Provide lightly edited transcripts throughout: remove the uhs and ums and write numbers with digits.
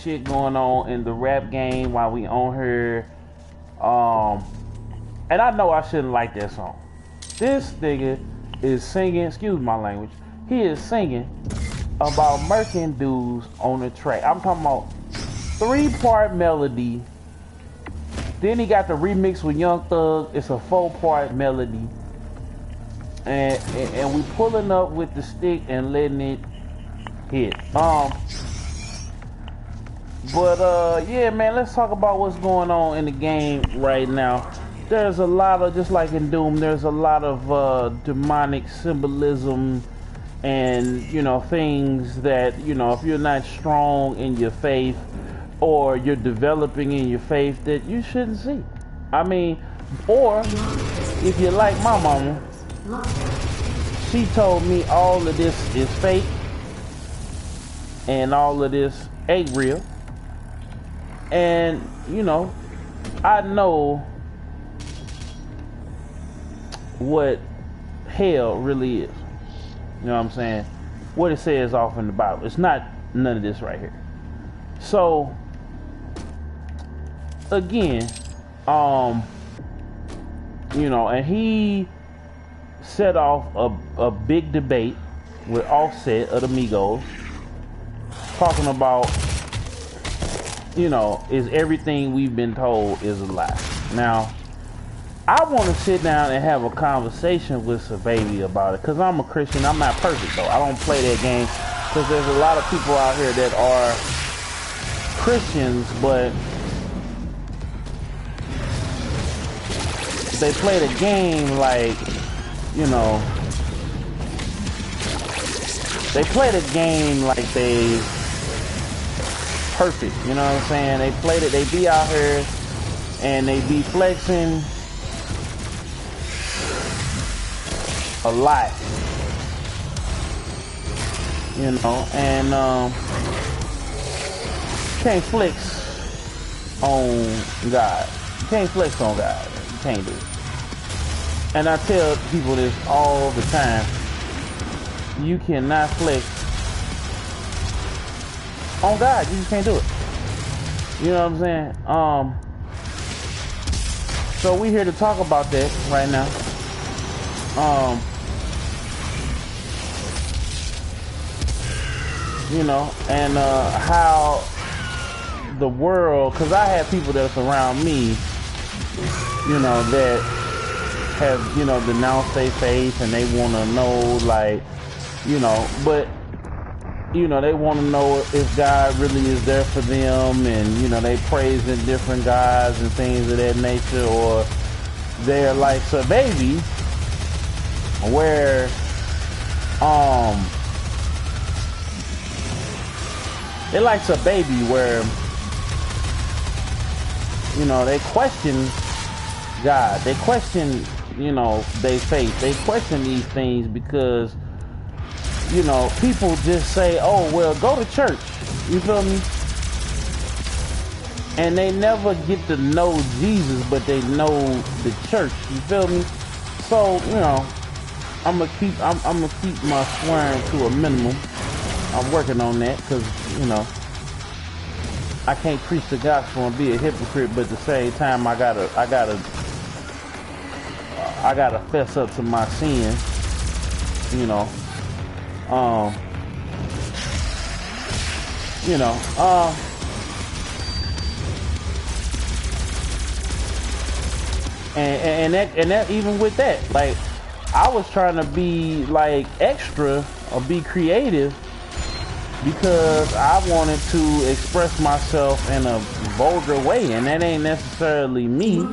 shit going on in the rap game while we on here. And I know I shouldn't like that song. This nigga is singing, excuse my language, he is singing about murking dudes on the track. I'm talking about 3-part melody. Then he got the remix with Young Thug. It's a 4-part melody. And we pulling up with the stick and letting it hit. Yeah, man, let's talk about what's going on in the game right now. There's a lot of, just like in Doom, there's a lot of demonic symbolism and, you know, things that, you know, if you're not strong in your faith or you're developing in your faith, that you shouldn't see. I mean, or if you're like my mama, she told me all of this is fake and all of this ain't real. And, you know, I know what hell really is. You know what I'm saying? What it says off in the Bible. It's not none of this right here. So, again, you know, and he set off a big debate with Offset of the Migos, talking about, you know, is everything we've been told is a lie. Now, I want to sit down and have a conversation with Baby about it, because I'm a Christian. I'm not perfect, though. I don't play that game, because there's a lot of people out here that are Christians, but they play the game like, you know, they play the game like they perfect, you know what I'm saying? They play it, they be out here and they be flexing a lot, you know, and can't flex on God. You can't flex on God. You can't do it. And I tell people this all the time. You cannot flex on God. You just can't do it. You know what I'm saying? So we here to talk about that right now. You know, and how the world, because I have people that surround me, you know, that have, you know, denounced their faith, and they want to know, like, you know, but, you know, they want to know if God really is there for them, and, you know, they praising different gods and things of that nature, or they're like so baby, where, they like a baby where, you know, they question God, they question, you know, they faith, they question these things because, you know, people just say, oh, well, go to church, you feel me? And they never get to know Jesus, but they know the church, you feel me? So, you know, I'm gonna keep my swearing to a minimum. I'm working on that, because, you know, I can't preach the gospel and be a hypocrite, but at the same time, I gotta fess up to my sins, you know. You know, and that even with that, like, I was trying to be like extra or be creative because I wanted to express myself in a vulgar way, and that ain't necessarily me.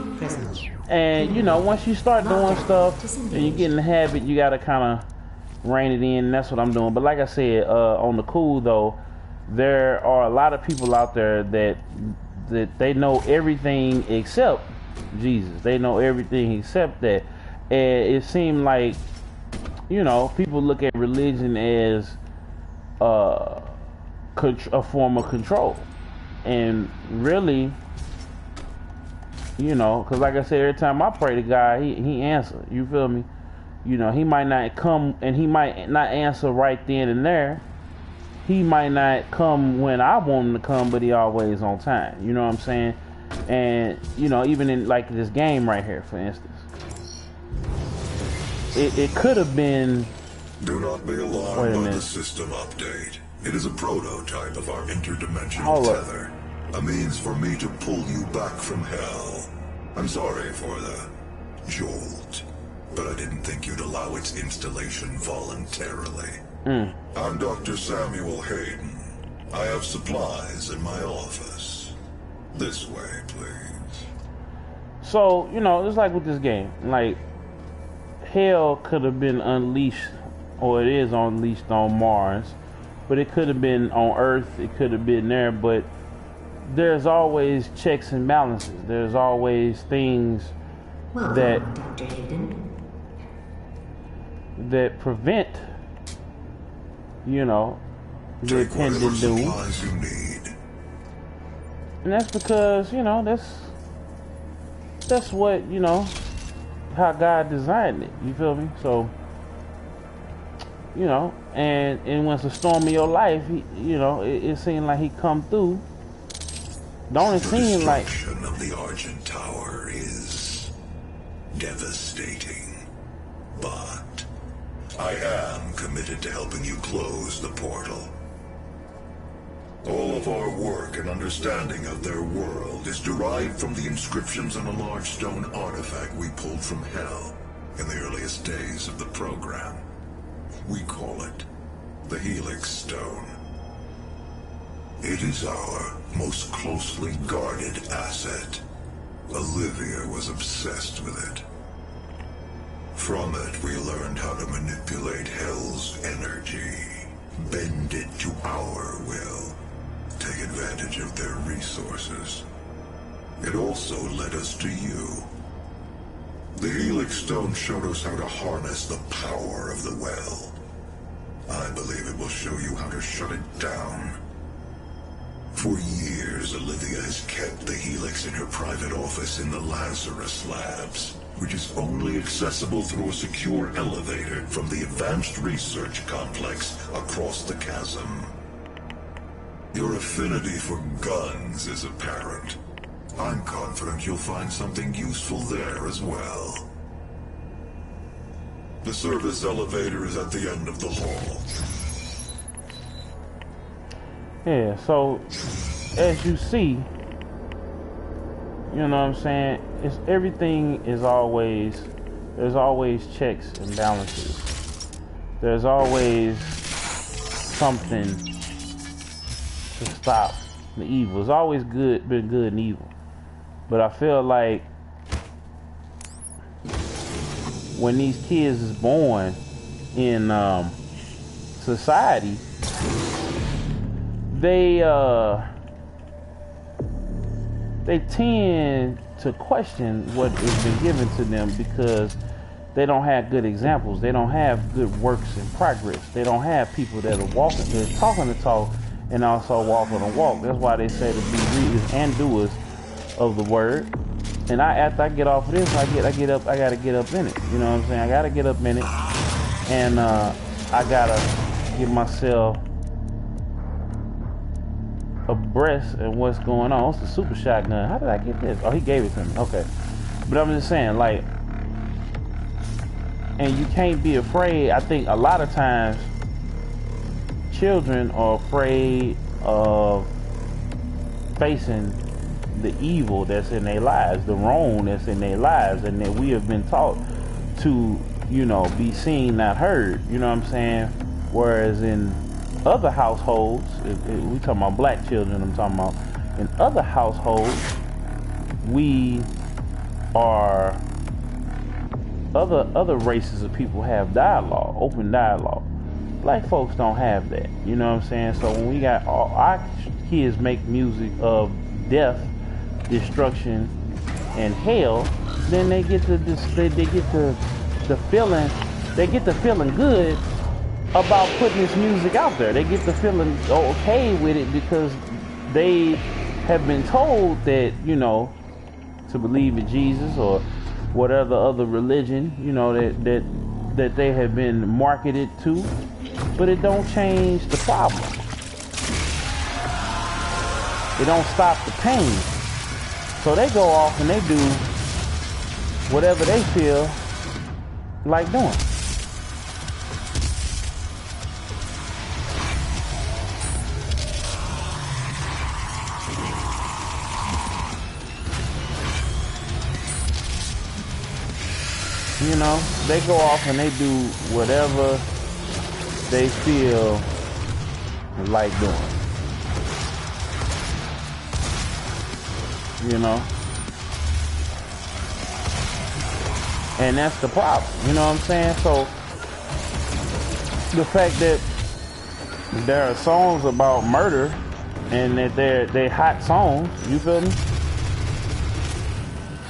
And, you know, once you start doing stuff and you get in the habit, you gotta kind of rein it in, and that's what I'm doing. But like I said, on the cool though, there are a lot of people out there that they know everything except Jesus. They know everything except that. And it seemed like, you know, people look at religion as a form of control. And really, you know, because like I said, every time I pray to God, he answers. You feel me? You know, he might not come and he might not answer right then and there, he might not come when I want him to come, but he always on time. You know what I'm saying? And you know, even in like this game right here, for instance, it could have been. Do not be alarmed by the system update. It is a prototype of our interdimensional tether. A means for me to pull you back from hell. I'm sorry for the jolt, but I didn't think you'd allow its installation voluntarily. I'm Dr. Samuel Hayden. I have supplies in my office. This way, please. So, you know, it's like with this game. Like, hell could have been unleashed, or it is unleashed on Mars, but it could have been on Earth, it could have been there, but there's always checks and balances. There's always things that prevent, you know, the impending doom. And that's because, you know, that's what, you know, how God designed it. You feel me? So, you know, and when it's a storm in your life, you know, it seemed like he come through. Don't it seem like the destruction of the Argent Tower is devastating, but I am committed to helping you close the portal. All of our work and understanding of their world is derived from the inscriptions on a large stone artifact we pulled from Hell in the earliest days of the program. We call it the Helix Stone. It is our most closely guarded asset. Olivia was obsessed with it. From it, we learned how to manipulate Hell's energy, bend it to our will, take advantage of their resources. It also led us to you. The Helix Stone showed us how to harness the power of the well. I believe it will show you how to shut it down. For years, Olivia has kept the Helix in her private office in the Lazarus Labs, which is only accessible through a secure elevator from the Advanced Research Complex across the chasm. Your affinity for guns is apparent. I'm confident you'll find something useful there as well. The service elevator is at the end of the hall. Yeah, so as you see, you know what I'm saying, it's everything is always, there's always checks and balances. There's always something to stop the evil. It's always been good and evil. But I feel like when these kids is born in society, they tend to question what has been given to them because they don't have good examples. They don't have good works in progress. They don't have people that are walking, they're talking the talk and also walking the walk. That's why they say to be readers and doers of the word. And after I get off of this, I gotta get up in it. You know what I'm saying? I gotta get up in it, and I gotta get myself abreast of what's going on. It's the super shotgun. How did I get this? Oh, he gave it to me. Okay, but I'm just saying, like, and you can't be afraid. I think a lot of times children are afraid of facing the evil that's in their lives, the wrong that's in their lives, and that we have been taught to, you know, be seen, not heard. You know what I'm saying? Whereas in other households, we talking about black children, I'm talking about, in other households, we are, other races of people have dialogue, open dialogue. Black folks don't have that. You know what I'm saying? So when we got our kids make music of death, destruction, and hell, then they get the feeling good about putting this music out there. They get the feeling okay with it because they have been told that, you know, to believe in Jesus or whatever other religion, you know, that they have been marketed to, but it don't change the problem. it don't stop the pain. So they go off and they do whatever they feel like doing. You know, they go off and they do whatever they feel like doing. You know? And that's the problem. You know what I'm saying? So, the fact that there are songs about murder and that they're hot songs, you feel me?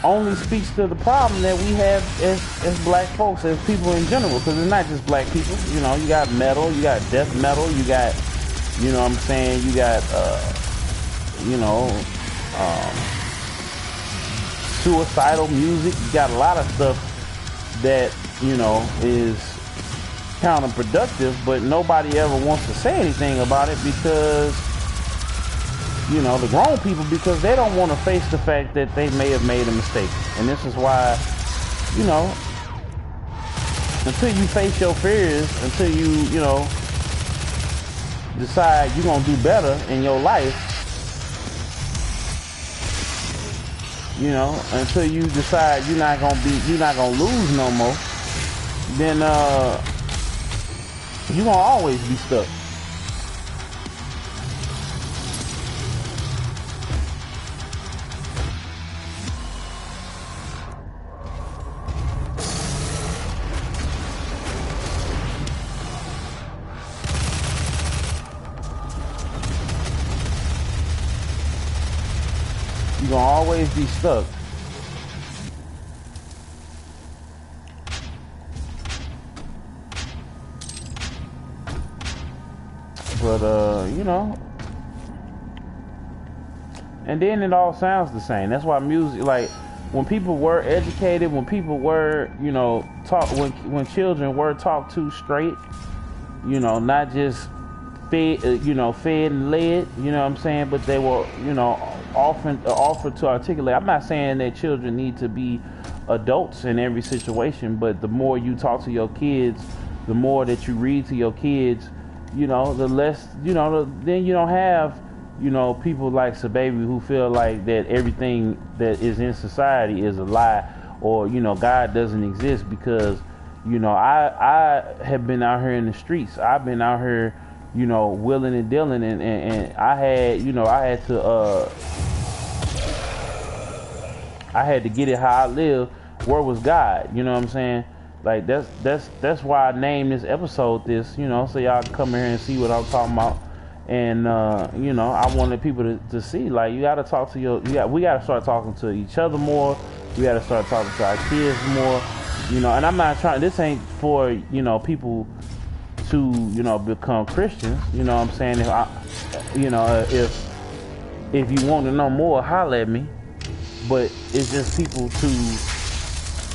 Only speaks to the problem that we have as black folks, as people in general, because it's not just black people. You know, you got metal, you got death metal, you got, you know what I'm saying, you got, you know, suicidal music. You got a lot of stuff that, you know, is counterproductive, but nobody ever wants to say anything about it because, you know, the grown people, because they don't want to face the fact that they may have made a mistake. And this is why, you know, until you face your fears, until you know, decide you're going to do better in your life, you know, until you decide you're not going to lose no more, then you're going to always be stuck. You're gonna always be stuck. But you know, and then it all sounds the same. That's why music, like when people were educated, when people were, you know, taught, when children were talked to straight, you know, not just fed, you know, fed and led, you know what I'm saying, but they were, you know, offered to articulate. I'm not saying that children need to be adults in every situation, but the more you talk to your kids, the more that you read to your kids, you know, the less, you know, then you don't have, you know, people like Sababy who feel like that everything that is in society is a lie, or, you know, God doesn't exist. Because, you know, I have been out here in the streets. I've been out here, you know, willing and dealing, and I had, you know, I had to get it how I live. Where was God? You know what I'm saying? Like that's why I named this episode this, you know, so y'all can come here and see what I'm talking about. And you know, I wanted people to see, like, you gotta talk to we gotta start talking to each other more. We gotta start talking to our kids more. You know, and I'm not trying, this ain't for, you know, people to, you know, become Christians. You know what I'm saying? If I, you know, if you want to know more, holler at me. But it's just people to,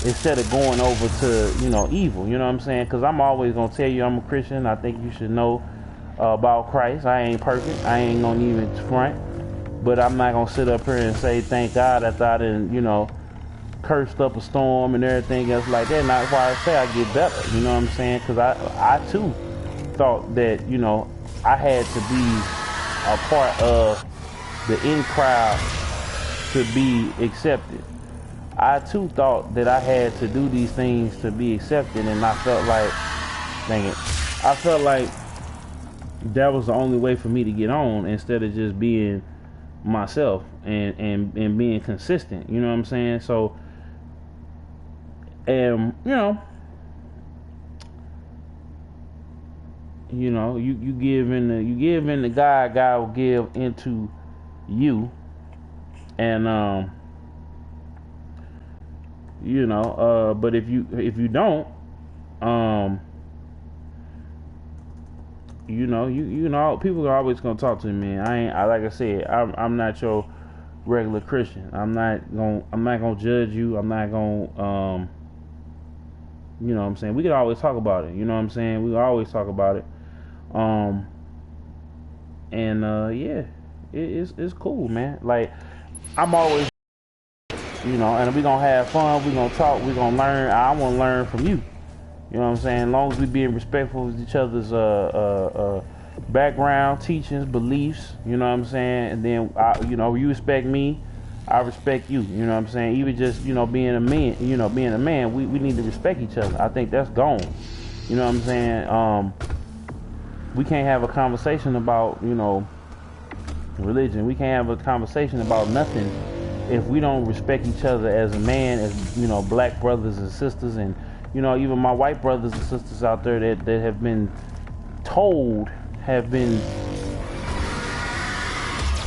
instead of going over to, you know, evil, you know what I'm saying? Because I'm always going to tell you I'm a Christian. I think you should know about Christ. I ain't perfect. I ain't going to even front. But I'm not going to sit up here and say, thank God, after I done, you know, cursed up a storm and everything else like that. And that's why I say I get better, you know what I'm saying? Because I too thought that, you know, I had to be a part of the in crowd to be accepted. I too thought that I had to do these things to be accepted, and I felt like, dang it, I felt like that was the only way for me to get on, instead of just being myself and being consistent, you know what I'm saying? So, you know, you give in the God will give into you. And you know, but if you don't, you know, people are always gonna talk to me, man. Like I said, I'm not your regular Christian. I'm not gonna judge you. I'm not gonna, you know what I'm saying? We can always talk about it. You know what I'm saying? We can always talk about it. And yeah, it's cool, man. Like I'm always, and we gonna have fun. We gonna talk. We gonna learn. I want to learn from you. You know what I'm saying? As long as we being respectful of each other's background, teachings, beliefs. You know what I'm saying? And then you respect me, I respect you. You know what I'm saying? Even just being a man, we need to respect each other. I think that's gone. You know what I'm saying? We can't have a conversation about religion. We can't have a conversation about nothing if we don't respect each other as a man, as black brothers and sisters, and even my white brothers and sisters out there that have been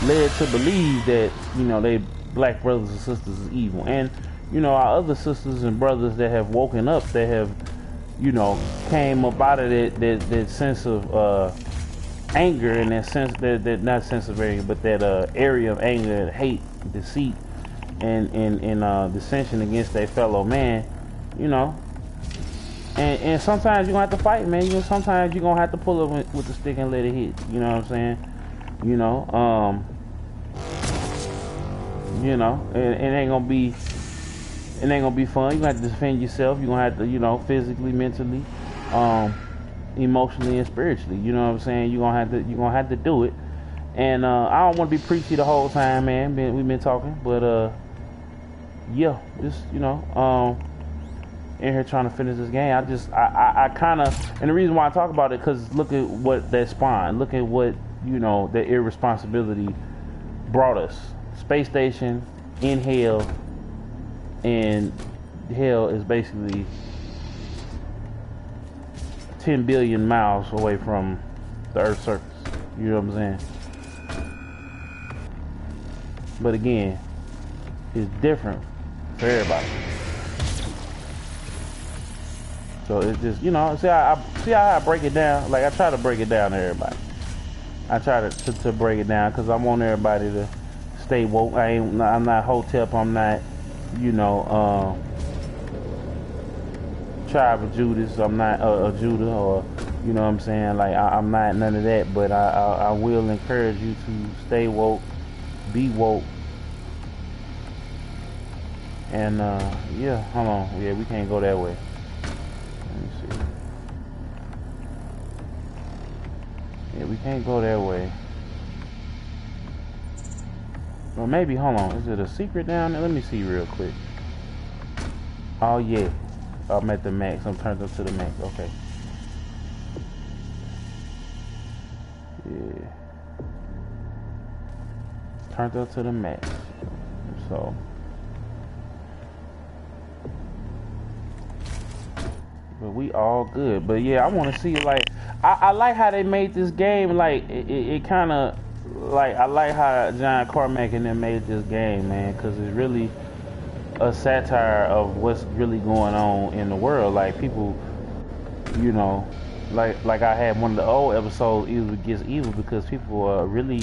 led to believe that they black brothers and sisters is evil, and our other sisters and brothers that have woken up, that have came up out of that sense of anger, and that sense that not sense of anger, but that area of anger and hate, deceit, and dissension against their fellow man, and sometimes you're gonna have to fight, man. Sometimes you're gonna have to pull up with the stick and let it hit. You know what I'm saying? It ain't gonna be fun. You're gonna have to defend yourself. You're gonna have to, physically, mentally, emotionally, and spiritually. You know what I'm saying? You're gonna have to do it. And I don't want to be preachy the whole time, man. We've been talking, but yeah, just in here trying to finish this game. I kind of, and the reason why I talk about it, because look at what that spawned. Look at what the irresponsibility brought us. Space station in hell, and hell is basically 10 billion miles away from the Earth's surface. You know what I'm saying? But again, it's different for everybody. So it's just, see how I break it down. Like I try to break it down to everybody. I try to break it down because I want everybody to stay woke. I'm not Hotep. I'm not, Tribe of Judas. I'm not a Judah, or you know what I'm saying. Like I'm not none of that. But I will encourage you to stay woke, be woke, and yeah. Hold on. Yeah, we can't go that way. Let me see. Yeah, we can't go that way. Or maybe, hold on. Is it a secret down there? Let me see real quick. Oh, yeah. I'm at the max. I'm turned up to the max. Okay. Yeah. Turned up to the max. So. But we all good. But yeah, I want to see, like, I like how they made this game. Like, it kind of, like, I like how John Carmack and them made this game, man, because it's really a satire of what's really going on in the world. Like, people, like I had one of the old episodes, Evil Gets Evil, because people are really,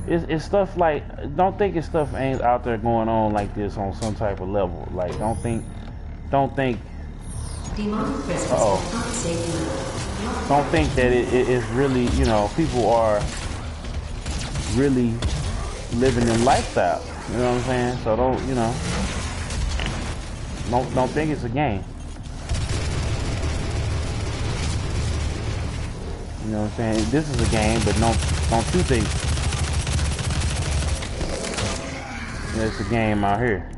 it's stuff like, don't think it's stuff ain't out there going on like this on some type of level. Like, don't think don't think that it is really, people are really living them lifestyle. You know what I'm saying? So don't think it's a game. You know what I'm saying? This is a game, but don't you think it's a game out here?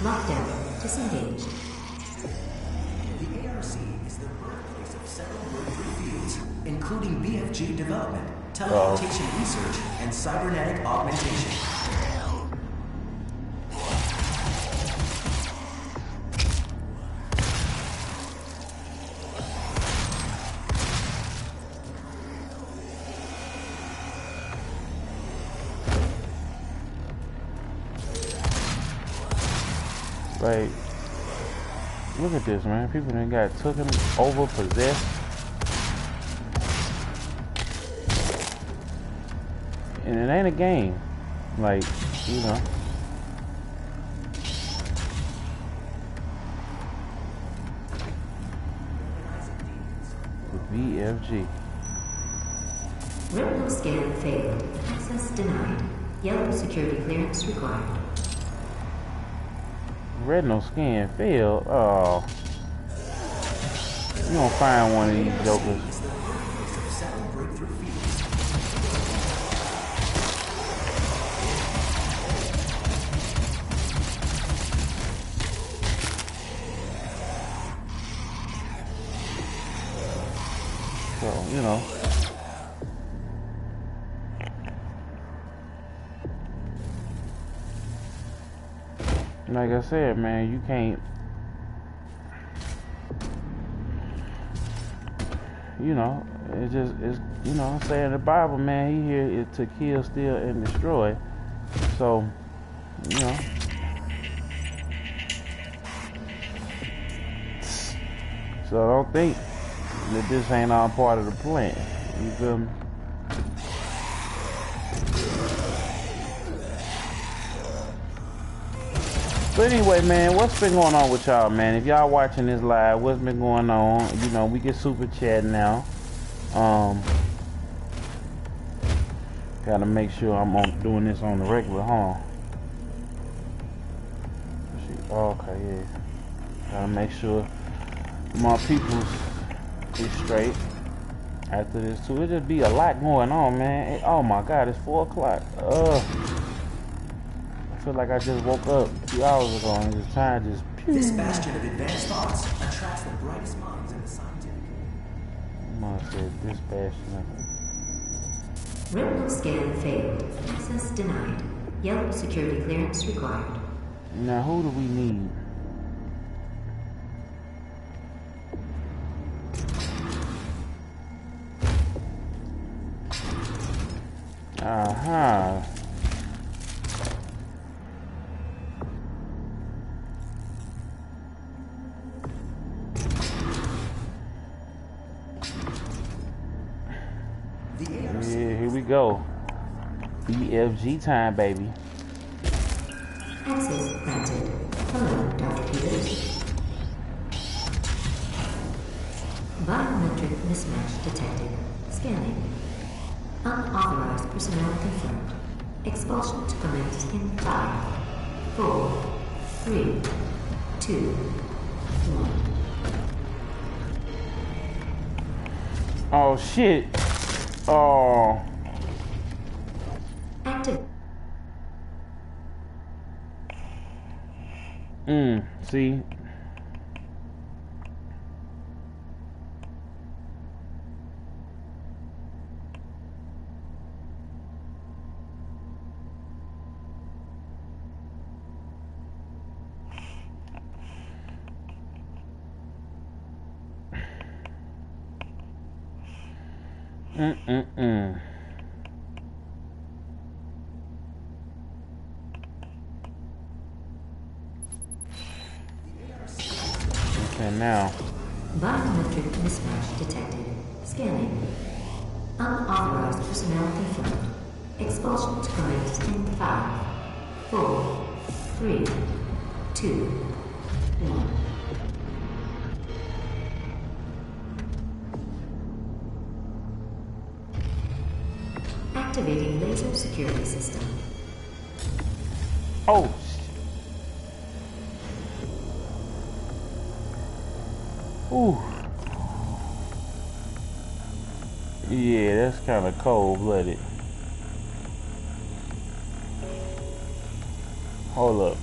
Lockdown disengaged. The ARC is the birthplace of several breakthrough fields, including BFG development, teleportation research, and cybernetic augmentation. Like, Look at this, man. People done got taken over, possessed. And it ain't a game. Like, you know. The VFG. Retinal scan failed. Access denied. Yellow security clearance required. Retinal scan failed. Oh. You gonna find one of these jokers. So, you know. Like I said, man, you can't, you know, it's you know, saying the Bible, man, he here to kill, steal, and destroy. So, you know. So don't think that this ain't all part of the plan. You feel me? But anyway, man, what's been going on with y'all, man? If y'all watching this live, what's been going on? You know, we get super chat now. Gotta make sure I'm doing this on the regular, huh? Okay, yeah. Gotta make sure my people's is straight after this too. It just be a lot going on, man. Oh my God, it's 4 o'clock. I feel like I just woke up 2 hours ago and this time just pew. This bastion of advanced thoughts attracts the brightest minds in the scientific. I must have said this bastion. Retinal scan failed. Access denied. Yellow security clearance required. Now who do we need? Uh-huh. Yeah, here we go. BFG time, baby. Access granted. Hello, Dr. Peters. Biometric mismatch detected. Scanning. Unauthorized personnel confirmed. Expulsion to commence in 5, 4, 3, 2, 1. Oh shit. Oh. Active. See. Okay, now. Biometric mismatch detected. Scanning. Unauthorized personnel confirmed. Expulsion to commence in 5, 4, 3, 2, 1. Activating laser security system. Oh. Ooh. Yeah, that's kind of cold-blooded. Hold up.